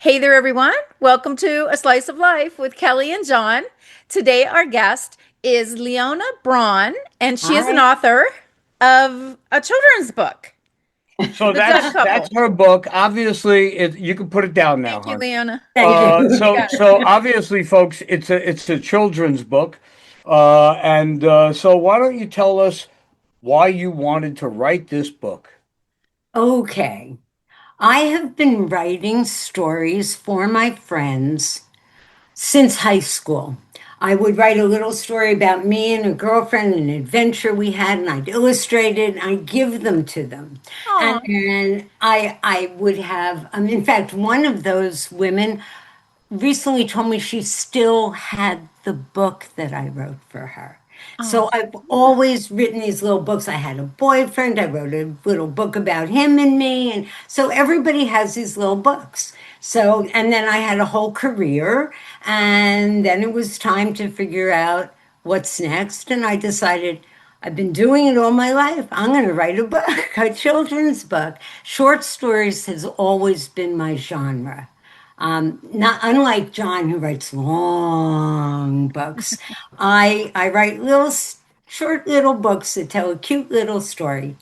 Hey there, everyone. Welcome to A Slice of Life with Kellie and Jon. Today, our guest is Leona Braun, and she is an Hi. author of a children's book, So The Duck that's Couple. her book. Obviously, you can put it down now, Thank you, hon. Leona. Thank You you. So got it. so obviously, folks, it's a children's book, and so why don't you tell us why you wanted to write this book? Okay. I have been writing stories for my friends since high school. I would write a little story about me and a girlfriend, an adventure we had, and I'd illustrate it and I'd give them to them. And Oh, then I would have, in fact, one of those women recently told me she still had the book that I wrote for her. oh, So I've always written these little books. I had a boyfriend, I wrote a little book about him and me. And so everybody has these little books. So, and then I had a whole career, and then it was time to figure out what's next. And I decided I've been doing it all my life. I'm going to write a book, a children's book. Short stories has always been my genre. Not unlike John, who writes long books. I write short little books that tell a cute little story,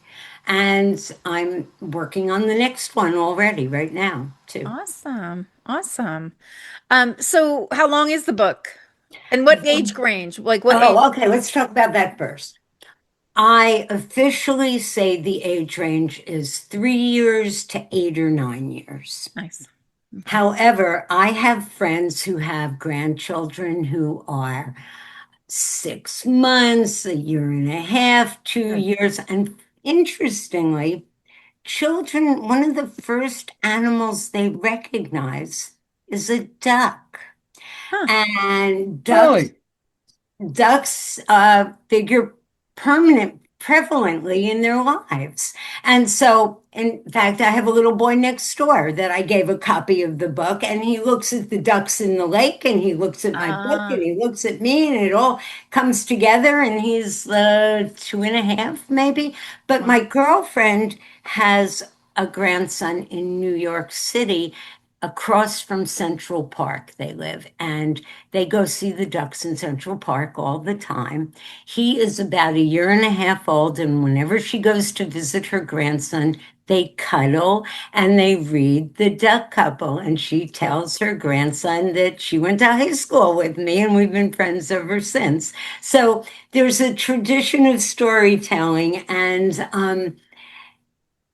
and I'm working on the next one already right now too. awesome. Awesome. So how long is the book? And what age range? Like what age? Oh, okay. Let's talk about that first. I officially say the age range is 3 years to 8 or 9 years. Nice. Okay. However, I have friends who have grandchildren who are 6 months, a year and a half, two Good. years. And interestingly, children, one of the first animals they recognize is a duck. Huh. And Really? ducks figure prevalently in their lives. And so, in fact, I have a little boy next door that I gave a copy of the book, and he looks at the ducks in the lake, and he looks at my book, and Ah, he looks at me, and it all comes together. And he's 2.5, maybe. But wow. my girlfriend has a grandson in New York City. Across from Central Park, they live, and they go see the ducks in Central Park all the time. He is about a year and a half old, and whenever she goes to visit her grandson, they cuddle and they read The Duck Couple. And she tells her grandson that she went to high school with me, and we've been friends ever since. So there's a tradition of storytelling, and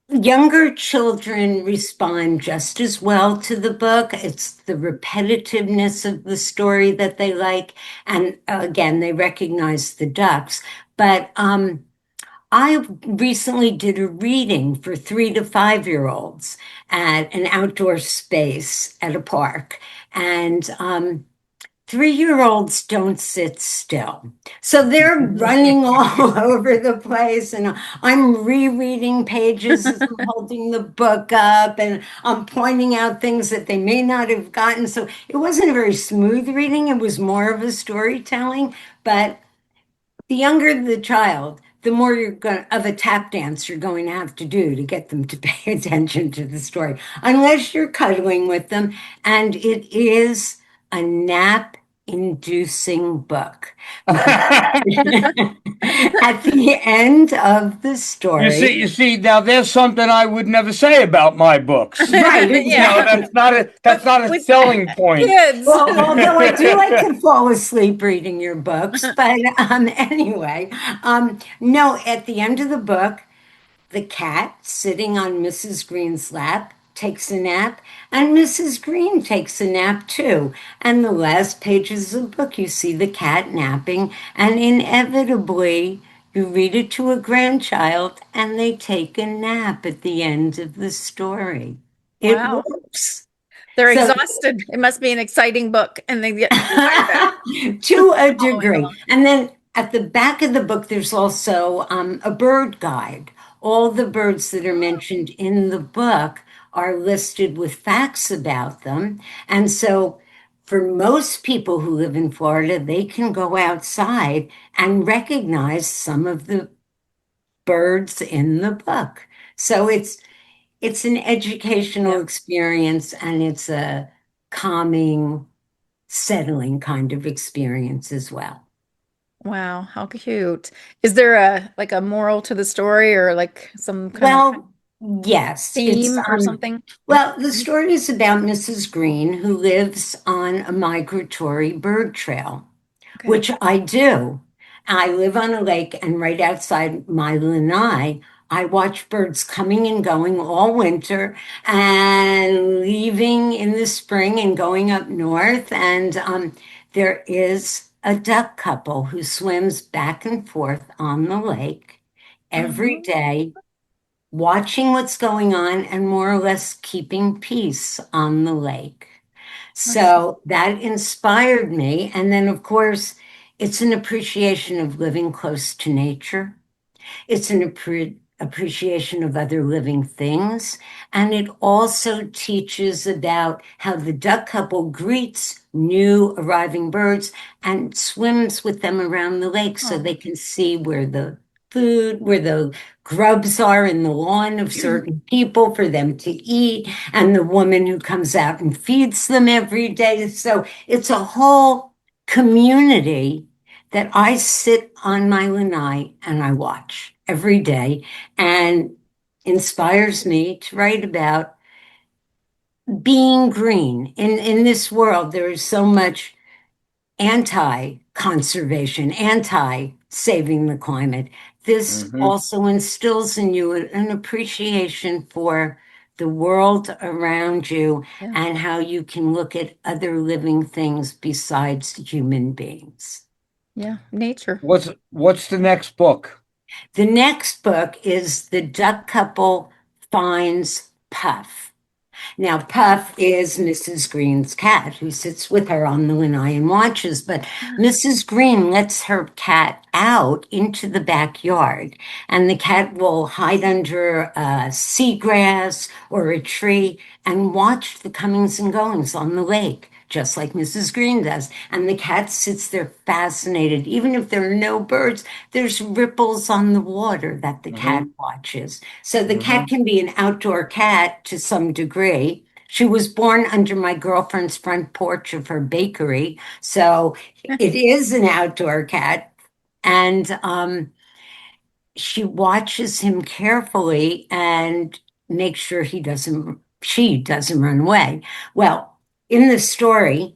younger children respond just as well to the book. It's the repetitiveness of the story that they like. And again, they recognize the ducks. But I recently did a reading for 3 to 5 year olds at an outdoor space at a park. And 3 year olds don't sit still. So they're running all over the place, and I'm rereading pages as I'm holding the book up, and I'm pointing out things that they may not have gotten. So it wasn't a very smooth reading, it was more of a storytelling. But the younger the child, the more you're going of a tap dance you're going to have to do to get them to pay attention to the story, unless you're cuddling with them. And it is a nap inducing book. But at the end of the You see, story, you see, now there's something I would never say about my books. right, Yeah. That's But not a with selling point. kids. well, although I do like to fall asleep reading your books, but anyway, no, at the end of the book, the cat sitting on Mrs. Green's lap takes a nap, and Mrs. Green takes a nap too. And the last pages of the book, you see the cat napping, and inevitably, you read it to a grandchild, and they take a nap at the end of the story. It Wow. works. They're So, exhausted. It must be an exciting book, and they get tired out to a following degree. along. And then at the back of the book, there's also a bird guide. All the birds that are mentioned in the book are listed with facts about them. And so, for most people who live in Florida, they can go outside and recognize some of the birds in the book. So it's an educational Yeah. experience, and it's calming, settling kind of experience as well. Wow, how cute. Is there a like a moral to the story or like some kind of Well, yes, theme or something? well, the story is about Mrs. Green who lives on a migratory bird trail, Okay. which I do. I live on a lake, and right outside my lanai, I watch birds coming and going all winter and leaving in the spring and going up north. And there is a duck couple who swims back and forth on the lake every Oh, day, watching what's going on and more or less keeping peace on the lake. that's so So that inspired me. And then, of course, it's an appreciation of living close to nature. It's an appreciation of other living things. And it also teaches about how the duck couple greets new arriving birds and swims with them around the lake so oh. they can see where the food, where the grubs are in the lawn of certain people for them to eat, and the woman who comes out and feeds them every day. So it's a whole community that I sit on my lanai and I watch every day and inspires me to write about being green. In this world, there is so much anti-conservation, anti-saving the climate. This Hmm. also instills in you an appreciation for the world around you Yeah. and how you can look at other living things besides human beings. Yeah. Nature. What's the next book? The next book is The Duck Couple Finds Puff. Now, Puff is Mrs. Green's cat who sits with her on the lanai and watches, but Mrs. Green lets her cat out into the backyard, and the cat will hide under seagrass or a tree and watch the comings and goings on the lake, just like Mrs. Green does. And the cat sits there fascinated. Even if there are no birds, there's ripples on the water that the cat Hmm. watches. So the cat Hmm. can be an outdoor cat to some degree. She was born under my girlfriend's front porch of her bakery. So it is an outdoor cat. And she watches him carefully and makes sure she doesn't run away. Well, in the story,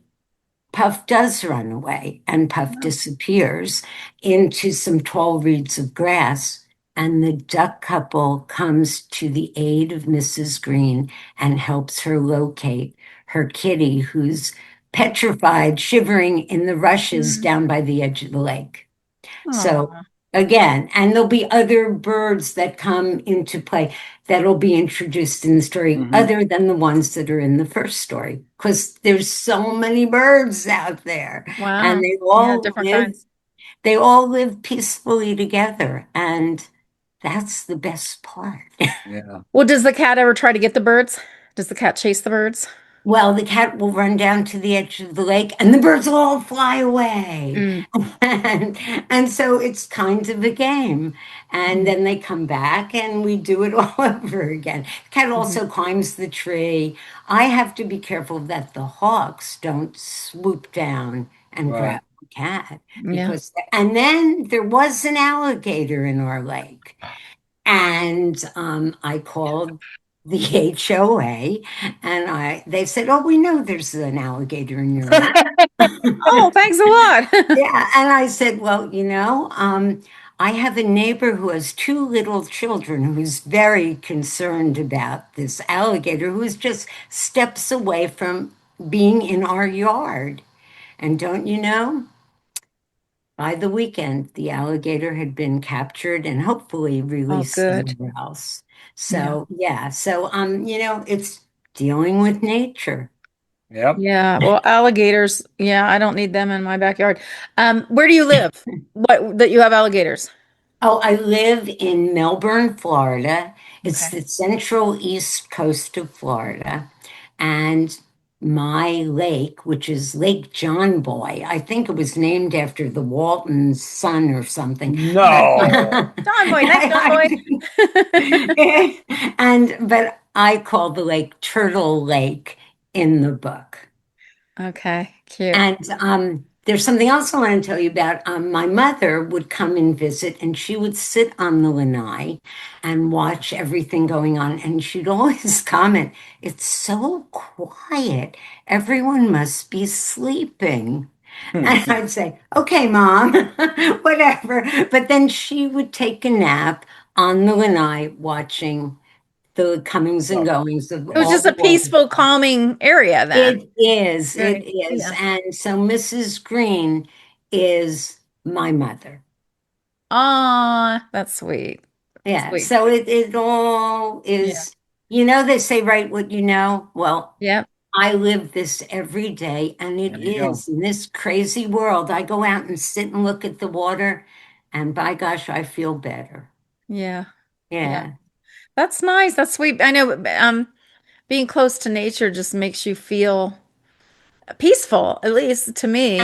Puff does run away and Puff Wow. disappears into some tall reeds of grass. And the duck couple comes to the aid of Mrs. Green and helps her locate her kitty, who's petrified, shivering in the rushes Mm. down by the edge of the lake. So Oh. again, and there'll be other birds that come into play that'll be introduced in the story Hmm. other than the ones that are in the first story, because there's so many birds out there and Wow. Yeah, different kinds. they all live peacefully together. And that's the best part. Yeah. Well, does the cat ever try to get the birds? Does the cat chase the birds? Well, the cat will run down to the edge of the lake and the birds will all fly away. Mm. And, and so it's kind of a game. And Mm. then they come back and we do it all over again. The cat Mhm. also climbs the tree. I have to be careful that the hawks don't swoop down and grab Right. the cat Yeah. because, and then there was an alligator in our lake. And I called the HOA and they said, "Oh, we know there's an alligator in your lake." Oh, thanks a lot. Yeah. And I said, "Well, I have a neighbor who has two little children who's very concerned about this alligator who's just steps away from being in our yard. And don't you know? By the weekend, the alligator had been captured and hopefully Oh, released good. somewhere else. Yeah. So, yeah. So, it's dealing with nature. Yep. Yeah. Well, alligators. Yeah, I don't need them in my backyard. Where do you live? What that you have alligators? Oh, I live in Melbourne, Florida. It's Okay. the central east coast of Florida. And my lake, which is Lake John Boy, I think it was named after the Walton's son or something. But No. John Boy, nice John I, Boy. but I call the lake Turtle Lake in the book. Okay, cute. And there's something else I want to tell you about. My mother would come and visit, and she would sit on the lanai and watch everything going on. And she'd always comment, "It's so quiet. Everyone must be sleeping." And I'd say, "Okay, Mom, whatever." But then she would take a nap on the lanai watching the comings and Stuff. goings of It was all just the a world. peaceful, calming area then. It Very, is. yeah. And so Mrs. Green is my mother. Ah, that's sweet. Yeah. Sweet. So it all Yeah. is, they say, write what you know. Well, Yep. I live this every day, and it There you go. is in this crazy world. I go out and sit and look at the water, and by gosh, I feel better. Yeah. Yeah. Yeah. That's nice. That's sweet. I know being close to nature just makes you feel peaceful, at least to me.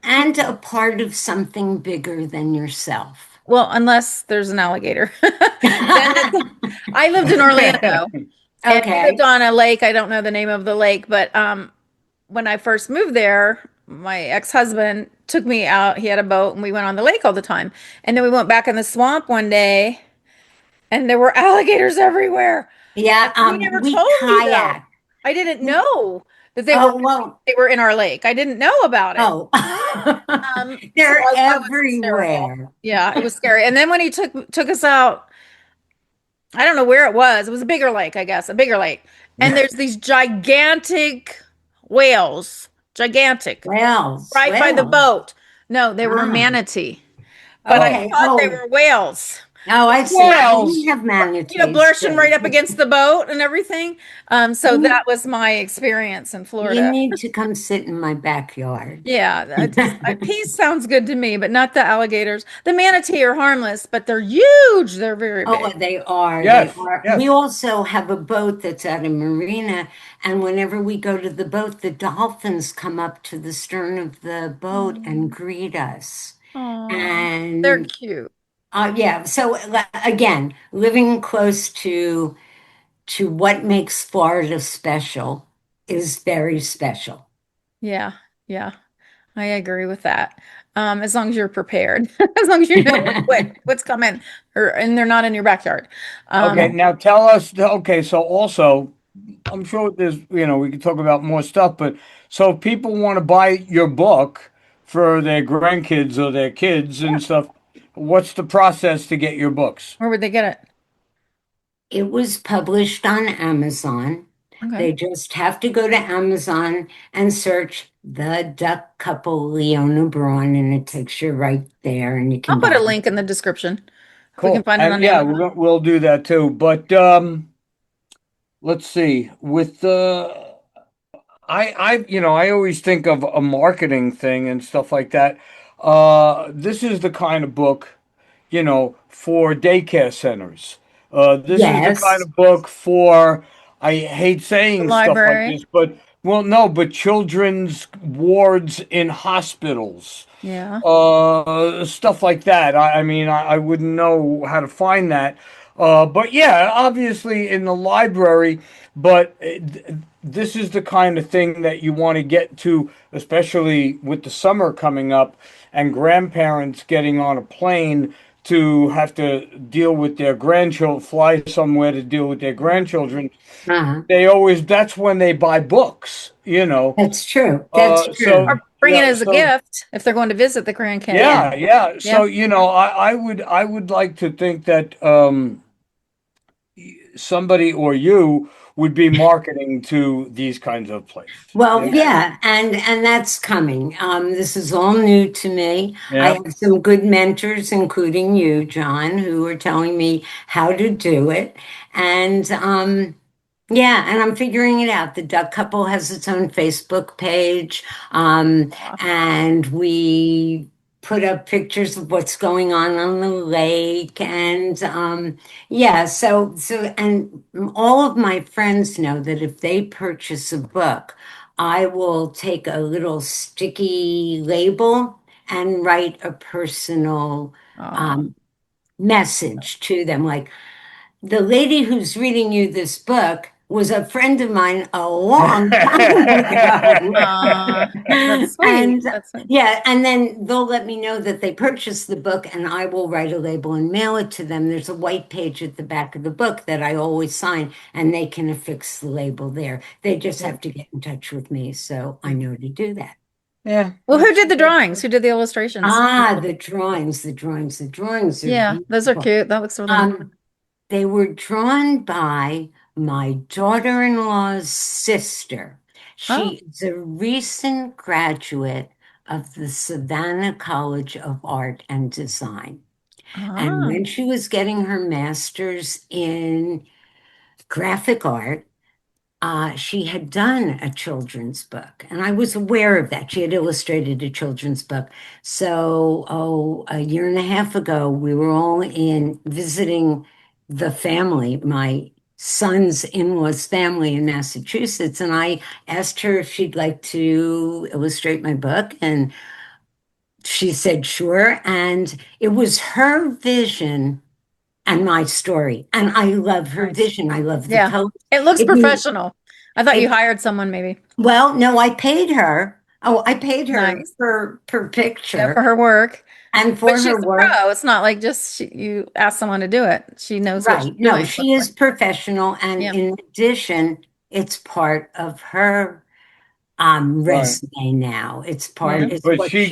And a part of something bigger than yourself. Well, unless there's an alligator. I lived in Orlando and we lived Okay. on a lake. I don't know the name of the lake, but when I first moved there, my ex-husband took me out. He had a boat and we went on the lake all the time. And then we went back in the swamp one day and there were alligators everywhere. Yeah, And he never we told me though. kayak. I didn't know that Oh, well, they were in our lake. I didn't know about it. oh. So They're I was hysterical. everywhere. Yeah, it was scary. And then when he took us out, I don't know where it was. It was a bigger lake, I guess, a bigger lake. And there's these gigantic whales, gigantic, Whales, right by the whales. boat. No, they were Ah, manatee, but I Oh, okay. thought they were whales. Oh, I see. Yeah, We Wells. have manatees brushing right too. up against the boat and everything. So You, that was my experience in you Florida. need to come sit in my backyard. Yeah, peace sounds good to me, but not the alligators. The manatee are harmless, but they're huge. They're very Oh, big. well, they are. They Yes, are. We yes. also have a boat that's at a marina, and whenever we go to the boat, the dolphins come up to the stern of the boat and greet us. Oh, they're And cute. yeah, so again, living close to what makes Florida special is very special. Yeah, yeah, I agree with that. As long as you're prepared, as long as you know what's coming, and they're not in your backyard. Okay, Yeah. now tell us. Okay, so also, I'm sure there's, we can talk about more stuff, but so if people want to buy your book for their grandkids or their kids Yeah, and stuff, what's the process to get your books? where would they get it? It was published on Amazon. Okay, They just have to go to Amazon and search The Duck Couple Leona Braun, and it takes you right there, and you I'll can put a buy link in the description if we can Cool. find it And on yeah, Amazon. we'll do that too. But let's see. With I always think of a marketing thing and stuff like that. This is the kind of book, for daycare centers. This is the kind Yes. of book for, I hate The saying stuff like library. this, but well, no, but children's wards in hospitals, Yeah. stuff like that. I mean, I wouldn't know how to find that. But yeah, obviously in the library, but this is the kind of thing that you want to get to, especially with the summer coming up and grandparents getting on a plane to have to deal with their grandchildren, fly somewhere to deal with their grandchildren. Uh-huh. That's when they buy books. That's true. That's So true. Or bring it yeah, as a so gift if they're going to visit the Grand Canyon. Yeah. yeah. Yeah. So I would like to think that somebody or you would be marketing to these kinds of places. Well, Yeah. Yes. yeah, and that's coming. This is all new to me. I Yeah. have some good mentors, including you, John, who are telling me how to do it. And yeah, and I'm figuring it out. The Duck Couple has its own Facebook page, and we put up pictures of what's going on the lake, and yeah. And all of my friends know that if they purchase a book, I will take a little sticky label and write a personal Oh, um, message to them, like the lady who's reading you this book was a friend of mine a long time ago. That's sweet. And That's sweet. yeah, and then they'll let me know that they purchased the book and I will write a label and mail it to them. There's a white page at the back of the book that I always sign and they can affix the label there. They just have to get in touch with me, so I know to do that. Yeah, Well, who did the drawings? Who did the illustrations? Ah, the drawings are Yeah, those are beautiful. cute. That looks really nice. They were drawn by my daughter-in-law's sister. Oh, She is a recent graduate of the Savannah College of Art and Design. And ah, when she was getting her master's in graphic art, she had done a children's book, and I was aware of that. She had illustrated a children's book. So, a year and a half ago, we were all in visiting the family, my son's in-laws family in Massachusetts, and I asked her if she'd like to illustrate my book, and she said sure. And it was her vision and my story, and I love her nice. vision. I love the Yeah. colors. It looks If you professional. I thought you if hired someone maybe. Well, no, I paid her. Oh, I paid her Nice. per Yeah, for picture her work. and But for she's her a work. pro. It's not like just you ask someone to do it. She knows what she's Right. No, doing. she Looks like. is professional. And Yeah. in addition, it's part of her right. resume now. Yeah. It's But what she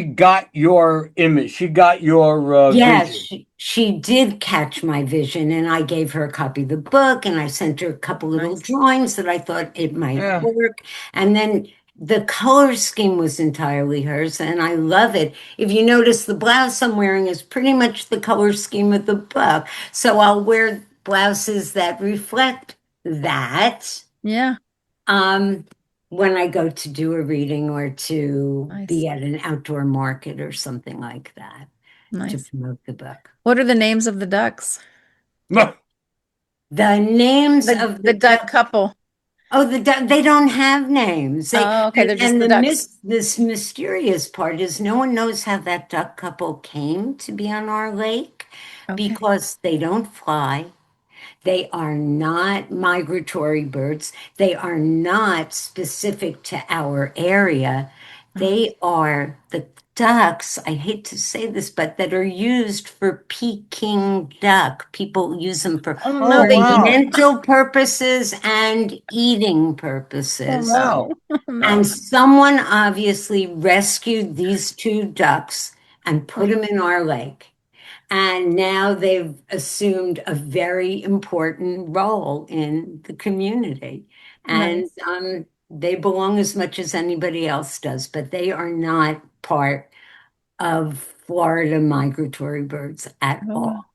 got your image. She got your yes, vision. she did catch my vision, and I gave her a copy of the book, and I sent her a couple little Nice. drawings that I thought it might Yeah. work. And then the color scheme was entirely hers, and I love it. If you notice, the blouse I'm wearing is pretty much the color scheme of the book. So I'll wear blouses that reflect that Yeah. um, when I go to do a reading or to Nice. be at an outdoor market or something like that to Nice. promote the book. What are the names of the ducks? No. The names of The the duck ducks. couple. Oh, they don't have names. Oh, okay. They're just And the ducks. this mysterious part is no one knows how that duck couple came to be on our lake Okay. because they don't fly. They are not migratory birds. They are not specific to our area. Oh, They are the ducks, I hate to say this, but that are used for Peking duck. People use them for oh no, Oh they eat. wow. ornamental purposes and eating Oh purposes. wow. Oh no. And someone obviously rescued these two ducks and put Oh, them in our lake. And now they've assumed a very important role in the community. And nice. they belong as much as anybody else does, but they are not part of Florida migratory birds at Oh wow. all.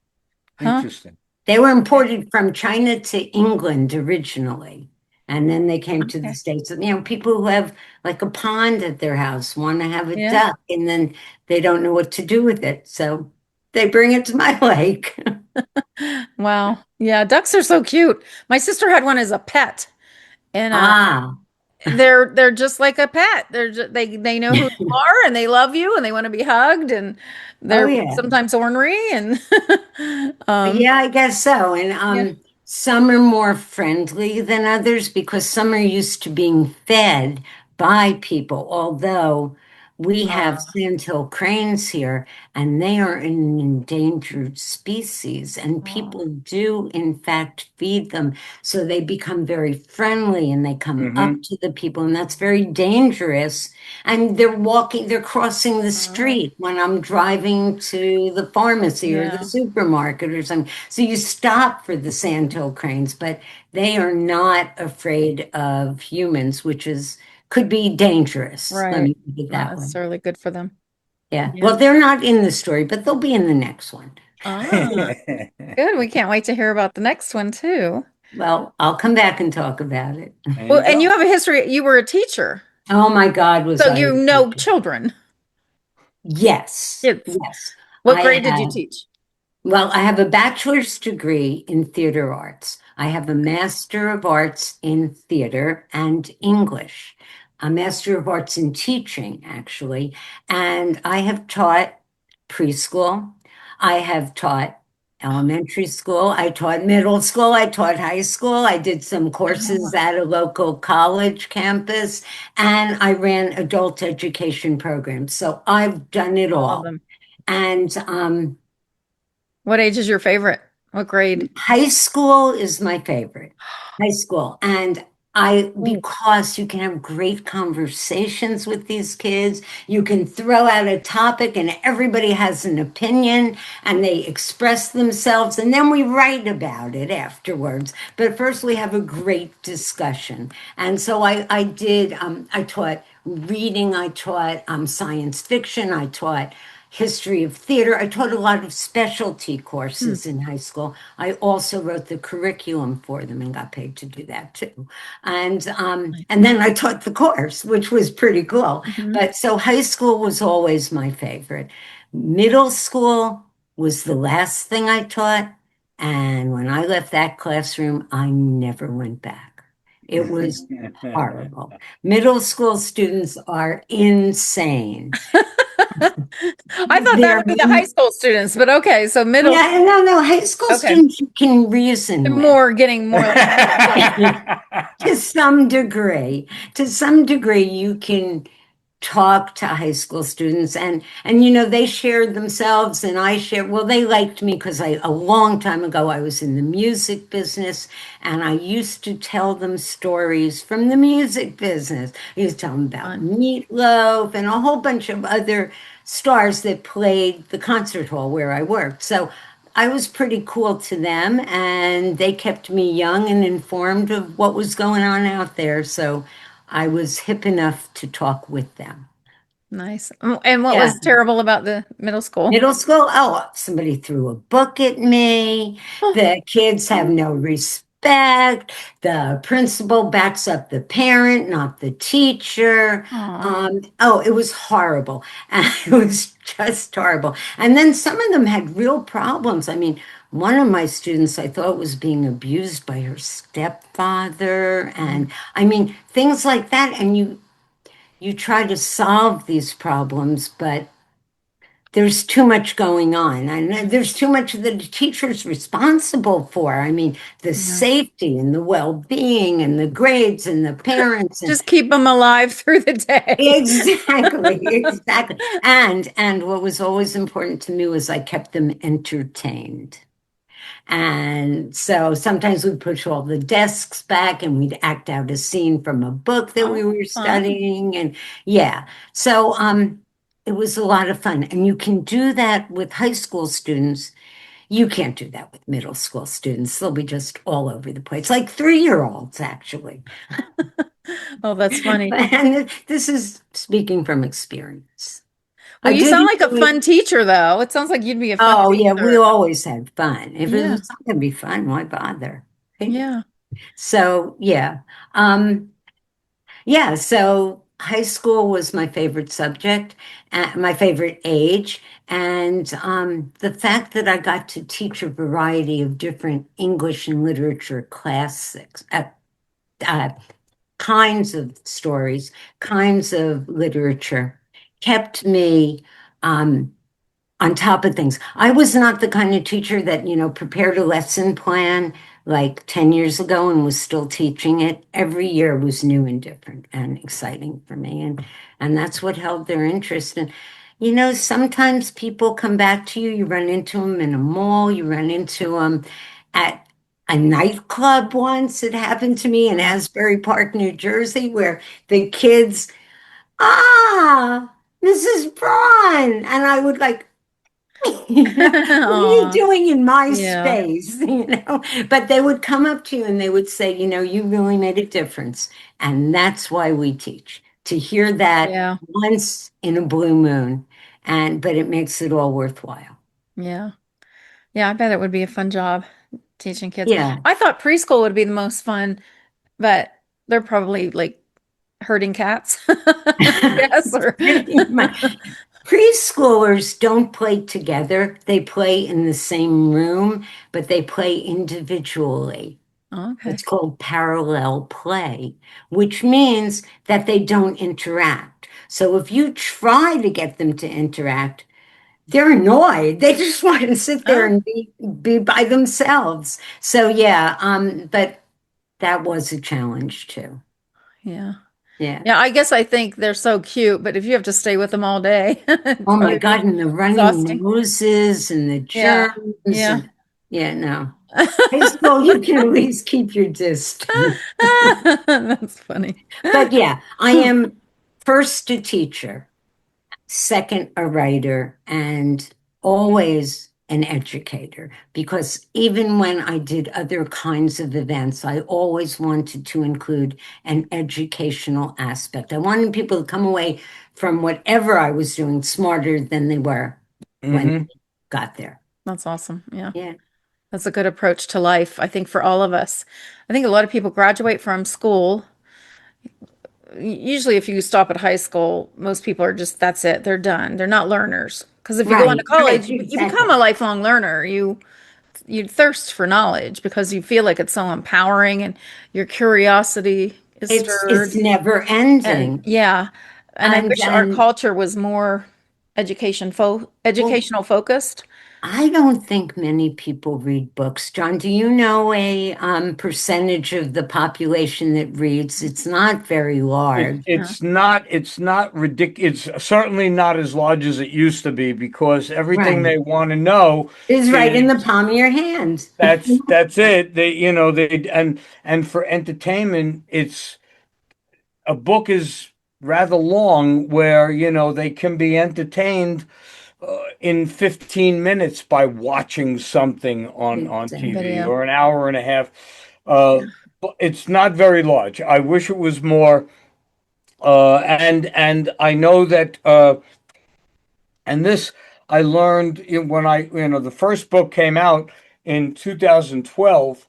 Huh? Interesting. They were Okay. imported from China to England originally. And then they came to the Okay. States. You know, people who have like a pond at their house want to have a Yeah. duck, and then they don't know what to do with it. So they bring it to my lake. Wow. Yeah, ducks are so cute. My sister had one as a pet, and Ah, they're just like a pet. They know who you are and they love you and they want to be hugged and oh they're yeah. sometimes ornery and Yeah, I guess so. And yeah. some are more friendly than others because some are used to being fed by people. Although we have Uh, sandhill cranes here, and they are an endangered species, and oh, people do, in fact, feed them. So they become very friendly and they come up Mm-hmm. to the people, and that's very dangerous. And they're crossing the oh, street when I'm driving to the pharmacy or the yeah. supermarket or something. So you stop for the sandhill cranes, but they are not afraid of humans, which is could be dangerous. Let Right. me put it Not that way. necessarily good for them. Yeah. Yeah. Well, they're not in the story, but they'll be in the next one. Ah, good. We can't wait to hear about the next one too. Well, I'll come back and talk about it. There Well, you and you go. have a history. You were a teacher, Oh my God, was so I you a know teacher? children, Yes. kids. Yes. What I grade did you have. teach? Well, I have a bachelor's degree in theater arts. I have a master of arts in theater and English, a master of arts in teaching, actually. And I have taught preschool. I have taught elementary school. I taught middle school. I taught high school. I did some courses Oh, at a local college campus, and I ran adult education programs. So I've done it all of all. them. And What age is your favorite? What grade? high school is my favorite. High school. And I, Ooh, because you can have great conversations with these kids, you can throw out a topic and everybody has an opinion and they express themselves, and then we write about it afterwards. But first, we have a great discussion. And so I taught reading, I taught science fiction, I taught history of theater. I taught a lot of specialty hmm, courses in high school. I also wrote the curriculum for them and got paid to do that too. nice. And then I taught the course, which was pretty cool. Hmm. But so high school was always my favorite. Middle school was the last thing I taught. And when I left that classroom, I never went back. It was horrible. Middle school students are insane. I thought that They're would be the high school students, but okay, so middle. Yeah, no, no. High school Okay, students you can reason with. more getting more like To some degree. To some degree, you can talk to high school students, and they shared themselves and I shared. Well, they liked me because I a long time ago I was in the music business, and I used to tell them stories from the music business. I used to tell them about fun. Meatloaf and a whole bunch of other stars that played the concert hall where I worked. So I was pretty cool to them, and they kept me young and informed of what was going on out there. So I was hip enough to talk with them. Nice. And what Yeah. was terrible about the middle school? Middle school, oh, somebody threw a book at me. The kids have no respect. The principal backs up the parent, not the teacher. Oh, Oh, it was horrible. It was just horrible. And then some of them had real problems. I mean, one of my students I thought was being abused by her stepfather. And I mean, things like that. And you try to solve these problems, but there's too much going on, and there's too much that the teacher's responsible for. I mean, the yeah. safety and the well-being and the grades and the parents and Just keep them alive through the day. exactly, exactly. And what was always important to me was I kept them entertained. And so sometimes we'd push all the desks back and we'd act out a scene from a book that we Oh, were fun. studying. And yeah, so it was a lot of fun. And you can do that with high school students. You can't do that with middle school students. They'll be just all over the place, like 3-year-olds, actually. Oh, that's funny. And this is speaking from experience. Well, I you did sound like a enjoy. fun teacher, though. It sounds like you'd be a fun Oh, yeah, we teacher. always had fun. If it Yeah. was not going to be fun, why bother? Yeah. So yeah. Um, yeah, so high school was my favorite subject, my favorite age, and the fact that I got to teach a variety of different English and literature classics, uh, kinds of stories, kinds of literature, kept me um, on top of things. I was not the kind of teacher that, prepared a lesson plan like 10 years ago and was still teaching it. Every year was new and different and exciting for me. And that's what held their interest. And, sometimes people come back to you. You run into them in a mall, you run into them at a nightclub once. It happened to me in Asbury Park, New Jersey, where the kids, Mrs. Braun. And I would like, what are you Aw, doing in my yeah. space? But they would come up to you and they would say, you really made a difference. And that's why we teach, to hear that Yeah. once in a blue moon. But it makes it all worthwhile. Yeah. Yeah. I bet it would be a fun job teaching kids. Yeah. I thought preschool would be the most fun, but they're probably like herding cats, I guess, or Pretty much. Preschoolers don't play together. They play in the same room, but they play individually. Oh, It's okay. called parallel play, which means that they don't interact. So if you try to get them to interact, they're annoyed. They just want to sit there Oh, and be by themselves. So yeah, but that was a challenge too. yeah. Yeah. Yeah, I guess I think they're so cute, but if you have to stay with them all day, it'd Oh my probably God, be and the running exhausting. noses and the Yeah. germs Yeah. and yeah, no. High school, you can at least keep your distance. That's funny. But yeah, I am first a teacher, second a writer, and always an educator. Because even when I did other kinds of events, I always wanted to include an educational aspect. I wanted people to come away from whatever I was doing smarter than they were when Hmm. they got there. That's awesome. Yeah. Yeah, That's a good approach to life, I think, for all of us. I think a lot of people graduate from school. Usually, if you stop at high school, most people are just, that's it, they're done. They're not learners. Because if you go on to right, college, you become exactly. a lifelong learner. You thirst for knowledge because you feel like it's so empowering and your curiosity is It's stirred. never And ending. yeah, and I wish our And culture was more well, educational focused. I don't think many people read books. John, do you know a percentage of the population that reads? It's not very large. Yeah. It's not ridiculous. It's certainly not as large as it used to be because everything Right. they want to know It's right in the is palm of your hand. that's it. They, they and for entertainment, it's a book is rather long where, they can be entertained in 15 minutes by watching something on TV Video. or an hour and a half. Uh, but it's not very large. I wish it was more. And I know that, and this I learned when the first book came out in 2012,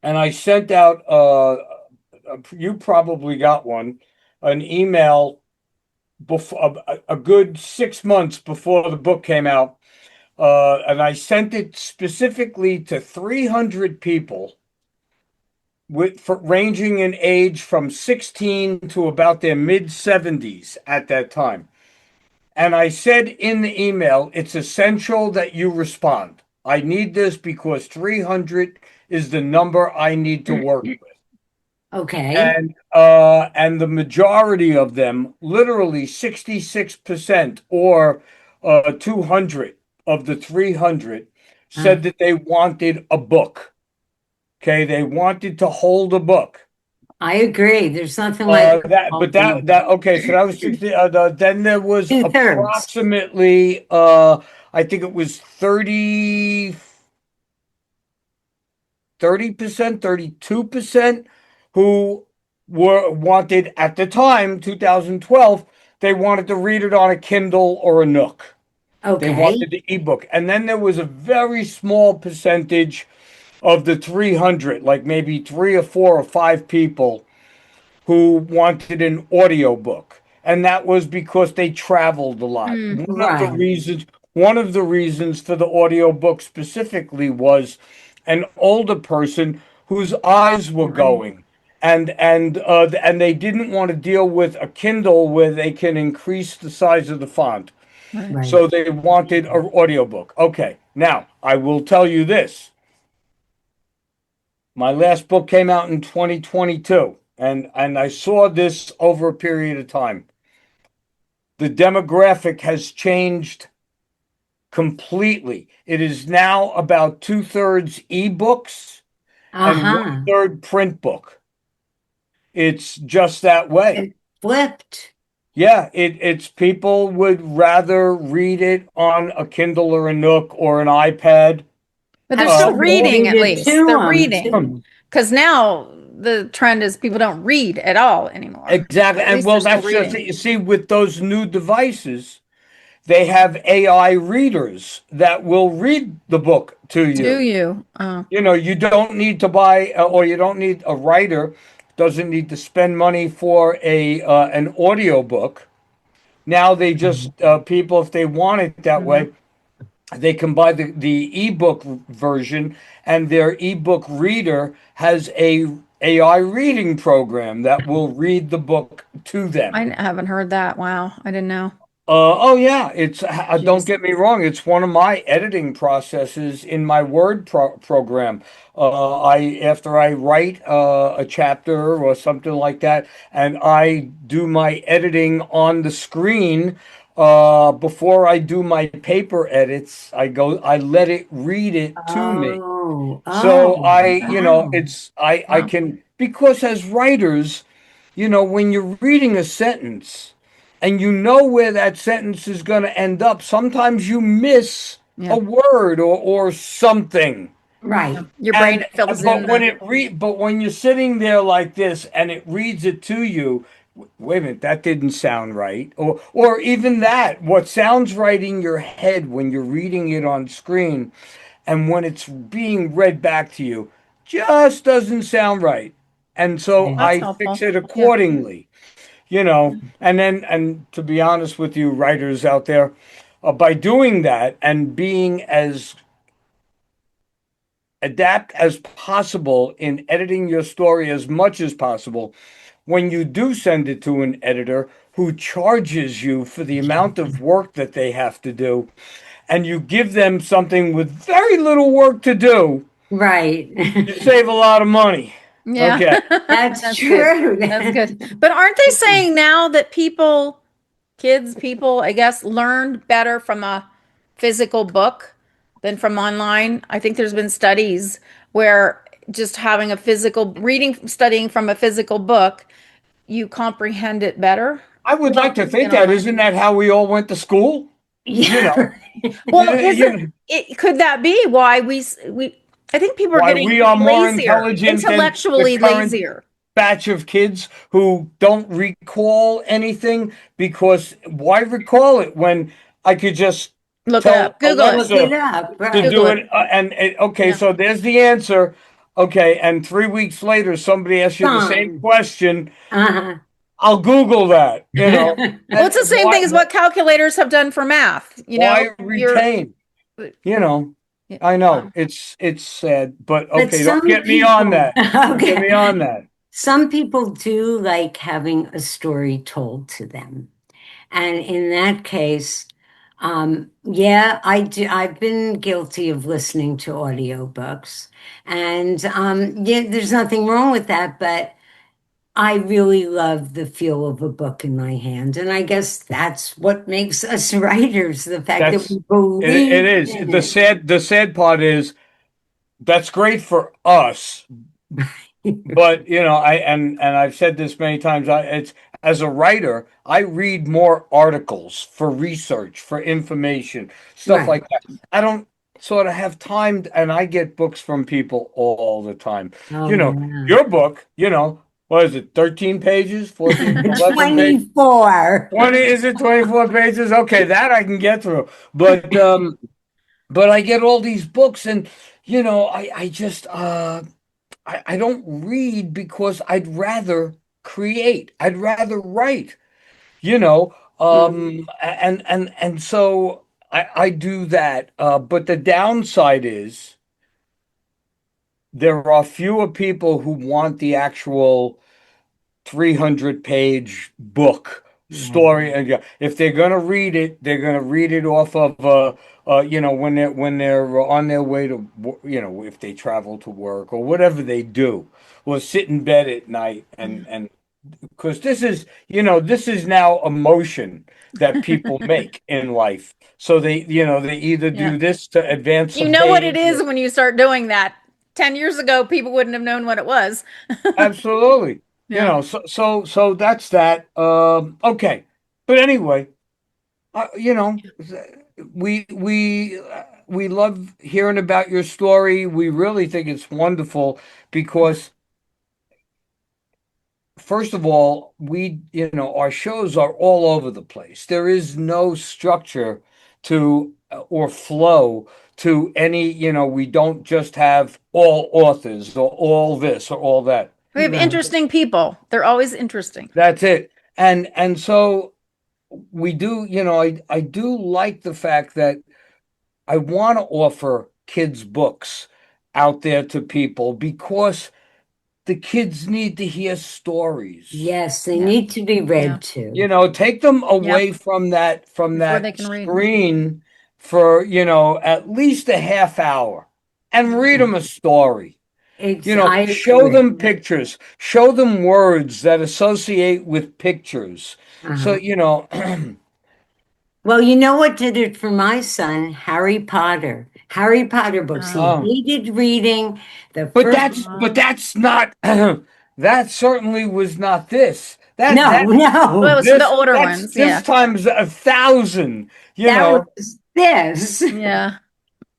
and I sent out, you probably got one, an email before a good 6 months before the book came out, and I sent it specifically to 300 people ranging in age from 16 to about their mid 70s at that time. And I said in the email, it's essential that you respond. I need this because 300 is the number I need to work with. Okay. And the majority of them, literally 66% or 200 of the 300, Uh, said that they wanted a book. Okay, they wanted to hold a book. I agree. There's nothing like holding a book. Okay, so that was 60. Then there was Two-thirds. approximately, I think it was 30%, 32% who were wanted at the time, 2012, they wanted to read it on a Kindle or a Nook. They Okay. wanted the ebook. And then there was a very small percentage of the 300, like maybe three or four or five people who wanted an audiobook. And that was because they traveled a lot. Mm, Right. One of the reasons for the audiobook specifically was an older person whose eyes were right, going. And they didn't want to deal with a Kindle where they can increase the size of the font. right. Right. So they wanted an audiobook. Okay. Now, I will tell you this. My last book came out in 2022, and I saw this over a period of time. The demographic has changed completely. It is now about two-thirds ebooks and Uh-huh. one-third print book. It's just that way. It flipped. Yeah, it's people would rather read it on a Kindle or a Nook or an iPad. But they're Have still somebody Or reading read at it least. to They're them reading. too. Because now the trend is people don't read at all anymore. exactly, At and least they're well, still that's just reading. it. You see, with those new devices, they have AI readers that will read the book to Do you. you? Oh, You don't need to buy, or you don't need a writer, doesn't need to spend money for a an audio book. Now they just people, if they want it that mhm. way, they can buy the ebook version, and their ebook reader has a AI reading program that will read the book to them. I haven't heard that. Wow, I didn't know. Oh yeah, it's don't Just get me wrong, it's one of my editing processes in my Word program. I after I write a chapter or something like that, and I do my editing on the screen. Before I do my paper edits, I let it read it to me. oh, So wow. I Wow. can, because as writers, when you're reading a sentence and you know where that sentence is going to end up, sometimes you miss a Yeah. word or something. Yeah. Right. Your brain And fills in the, but when you're sitting there like this and it reads it to you, wait a minute, that didn't sound right. Or even that, what sounds right in your head when you're reading it on screen and when it's being read back to you just doesn't sound right. And so Right. that's I fix helpful. it Yeah. accordingly, and to be honest with you, writers out there, by doing that and being as adapt as possible in editing your story as much as possible, when you do send it to an editor who charges you for the amount of work that they have to do, and you give them something with very little work to do, Right. you save a lot of money. Yeah. Okay. That's That's good. true. That's good. But aren't they saying now that people, I guess, learn better from a physical book than from online? I think there's been studies where just having a physical reading, studying from a physical book, you comprehend it better I would like to think than that. online. Isn't that how we all went to school? You know, Yeah. Well, is you know it could that be why we I think people are why getting we are more lazier, intelligent than the intellectually current lazier. batch of kids who don't recall anything, because why recall it when I could just Look it tell up. Google it. Look it Alexa up. to Right. Google do it. it, okay, Yeah. so there's the answer. Okay, and 3 weeks later somebody asks you the same Gone. question. Uh-huh. I'll Google that, Well, it's and the same thing as what calculators have done for math. why You're retain? You know, yeah, I know wow. it's sad, but But okay, don't some get me on people, that. Don't get me okay, on that. some people do like having a story told to them. And in that case, yeah, I do. I've been guilty of listening to audiobooks. And yeah, there's nothing wrong with that, but I really love the feel of a book in my hand. And I guess that's what makes us writers, the fact that That's we it believe is. in The sad part is that's great for us, it. but and I've said this many times, it's as a writer, I read more articles for research, for information, stuff Right. like that. I don't sort of have time, and I get books from people all the time. Oh, You know, yeah. your book, what is it, 13 pages, 14, 11 pages? 24. 20, is it 24 pages? Okay, that I can get through. But I get all these books, and I just I don't read because I'd rather create. I'd rather write, you know. Mhm. And so I do that. But the downside is there are fewer people who want the actual 300-page book Right. story. And yeah, if they're going to read it, they're going to read it off of when they're on their way to if they travel to work or whatever they do, or sit in bed at night, and because this is now a motion that people make in life. So they either Yeah. do this to advance a You know what it page. is when you start doing that. 10 years ago, people wouldn't have known what it was. Absolutely. Yeah. So that's that. Okay. But anyway, we love hearing about your story. We really think it's wonderful because, first of all, our shows are all over the place. There is no structure to or flow to any, we don't just have all authors or all this or all that. We have Right. interesting people. They're always interesting. That's it. And so we do, I do like the fact that I want to offer kids books out there to people because the kids need to hear stories. Yes, they Yeah. need to be Yeah. read too. Take them away Yep. from that Before they can read. screen for, at least a half hour and read Yeah. them a story. I Show agree. them pictures, show them words that associate with pictures. So, Uh-huh. Well, you know what did it for my son? Harry Potter. Harry Potter books. He Oh. um, hated reading the but first. that's not that certainly was not this. No, Well, no, so the This older that's ones, this yeah. times 1,000, you that know. was this. Yeah.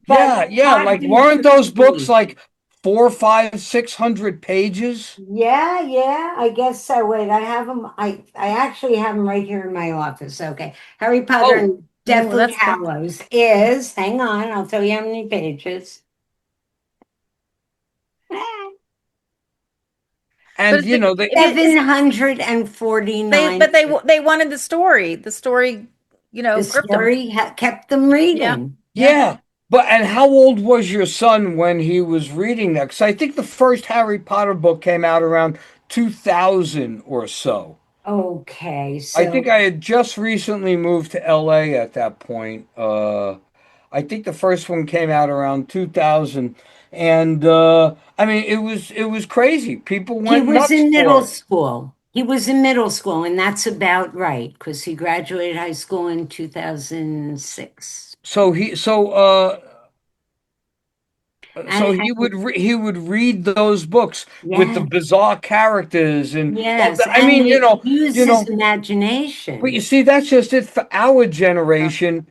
But Yeah, yeah. I've Like, been weren't pretty those books pleased. like 400, 500, 600 pages? Yeah, yeah, I guess so. Wait, I have them. I actually have them right here in my office. Okay. Harry Potter Oh, and Oh, Deathly that's big. Hallows is, hang on, I'll tell you how many pages. But and it's big, they. but 749. they wanted the story, The gripped them. story kept them Yeah. reading. Yeah. Yeah, but and how old was your son when he was reading that? Because I think the first Harry Potter book came out around 2000 or so. Okay, I think so I had just recently moved to LA at that point. I think the first one came out around 2000, and I mean it was crazy. People he went was nuts in middle for it. school. He was in middle school, and that's about right because he graduated high school in 2006. So And he would read those books with the yeah, bizarre characters and yes, I and mean, he used you his know, but you imagination. see, that's just it for our generation.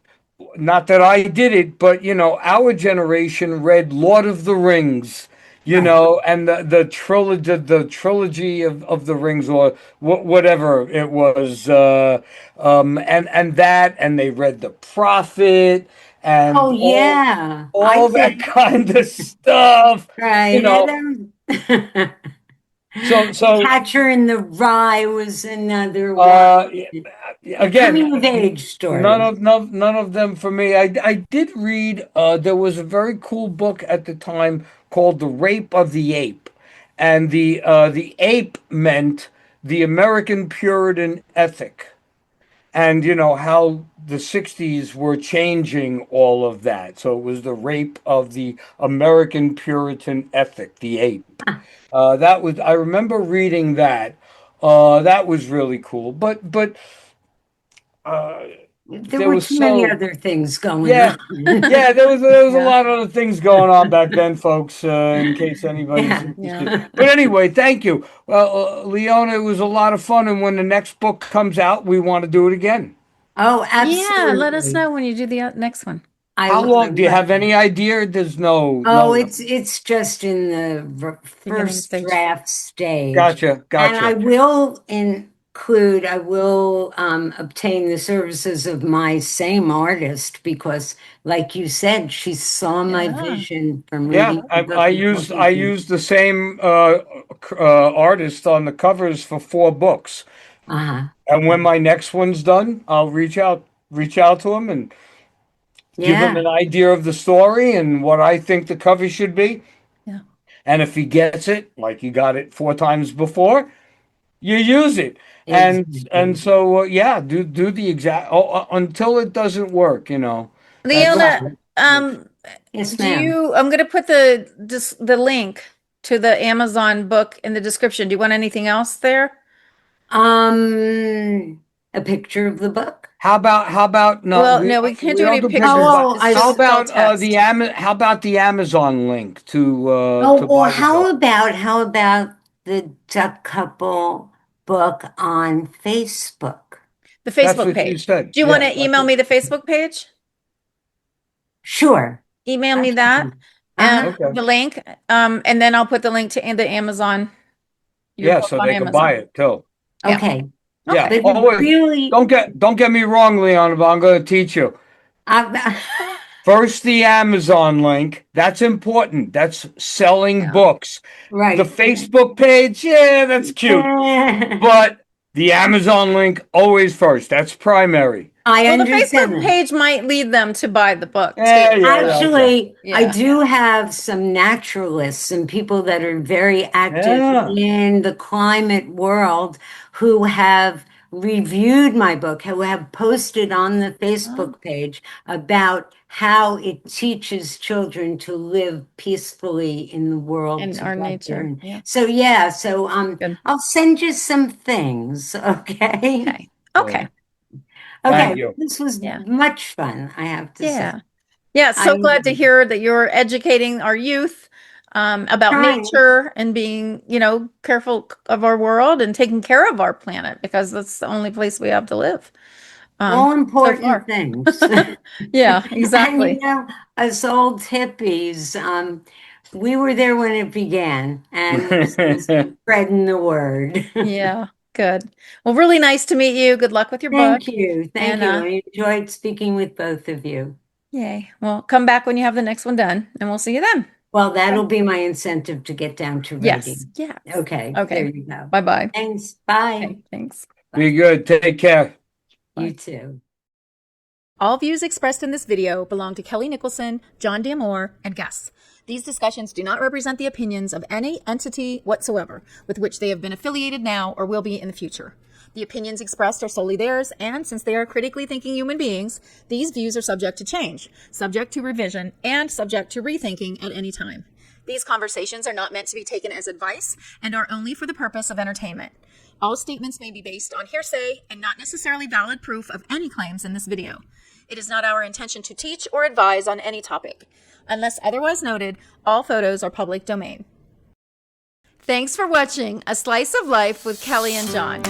Not that I did it, but our generation read Lord of the Rings, Right. and the trilogy of the Rings, or whatever it was, and they read the Prophet Oh and yeah, I all that did. kind of stuff, you Right. know. The So Catcher in the Rye was another one. uh, The again, coming of age none story. of none of them for me. I did read. There was a very cool book at the time called "The Rape of the Ape," and the ape meant the American Puritan ethic, and how the 60s were changing all of that. So it was the rape of the American Puritan ethic, the ape. That was I remember reading that. That was really cool. But uh, There there were was too many so other things going yeah, on. yeah. There was a Yeah. lot of other things going on back then, folks. In case anybody's Yeah. interested. Yeah. But anyway, thank you. Well, Leona, it was a lot of fun, and when the next book comes out, we want to do it again. Oh, Yeah. Let us absolutely. know when you do the next one. How I long? Do you love have that. any idea? There's Oh, no. it's just in the Beginning first stage. draft stage. Gotcha, And I gotcha. will include, I will obtain the services of my same artist because, like you said, she saw my Yeah. vision from Yeah, reading the I, book I on used I television. used the same artist on the covers for 4 books. Uh-huh. And when my next one's done, I'll reach out to him and give him Yeah, an idea of the story and what I think the cover should be. Yeah. And if he gets it, like you got it 4 times before, you use it. And exactly. so yeah, do the exact until it doesn't work. That's Leona, Right. Yes, do ma'am. you, I'm going to put the link to the Amazon book in the description. Do you want anything else there? A picture of the book. how about no, Well, no, we can't we do don't any do pictures, pictures. but Oh, It's how just, it's all about text. how about the Amazon link oh, to well, buy the book? how about the Duck Couple book on Facebook? The That's Facebook what you page. said. Do you want Yeah, to that's email what. me the Facebook page? Sure. Email me That's that fine. and Uh-huh. Okay. the link. And then I'll put the link to the Amazon, your Yeah, book so on they could buy Amazon. it too. Yeah. Okay. Yeah. Okay. But Always really, don't get me wrong, Leon, but I'm going to teach you. uh, First, the Amazon link. That's important. That's selling Yeah. books. The right. Facebook page, yeah, that's cute. Eh, But the Amazon link always first. That's primary. I Well, the understand Facebook that. page might lead them to buy the book Yeah, too. yeah, yeah, okay. Actually, I Yeah. do have some naturalists and people that are very active Yeah. in the climate world who have reviewed my book, who have posted on the Oh, Facebook page about how it teaches children to live peacefully in the world in our together. nature. And Yeah. so, yeah, so Good. I'll send you some things, okay? Okay. Okay. Cool. Okay, Thank Well, you. this was yeah. much fun, I have to say. Yeah. Yeah. I So glad to hear that you're educating our youth about trying. nature and being, careful of our world and taking care of our planet because that's the only place we have to live All so important far. things. Yeah, And exactly. us old hippies, we were there when it began, and we're still spreading the word. Yeah, good. Well, really nice to meet you. Good luck with your book. Thank you. Thank And you. I enjoyed speaking with both of you. yay. Well, come back when you have the next one done, and we'll see you then. Well, that'll Okay. be my incentive to get down to Yes. writing. Yes. Okay, there Okay. you go. Bye-bye. Thanks. Bye. Okay, thanks. Be Bye. good. Take care. You Bye. too. All views expressed in this video belong to Kelly Nicholson, John D'Amore, and guests. These discussions do not represent the opinions of any entity whatsoever with which they have been affiliated now or will be in the future. The opinions expressed are solely theirs, and since they are critically thinking human beings, these views are subject to change, subject to revision, and subject to rethinking at any time. These conversations are not meant to be taken as advice and are only for the purpose of entertainment. All statements may be based on hearsay and not necessarily valid proof of any claims in this video. It is not our intention to teach or advise on any topic. Unless otherwise noted, all photos are public domain. Thanks for watching A Slice of Life with Kelly and John.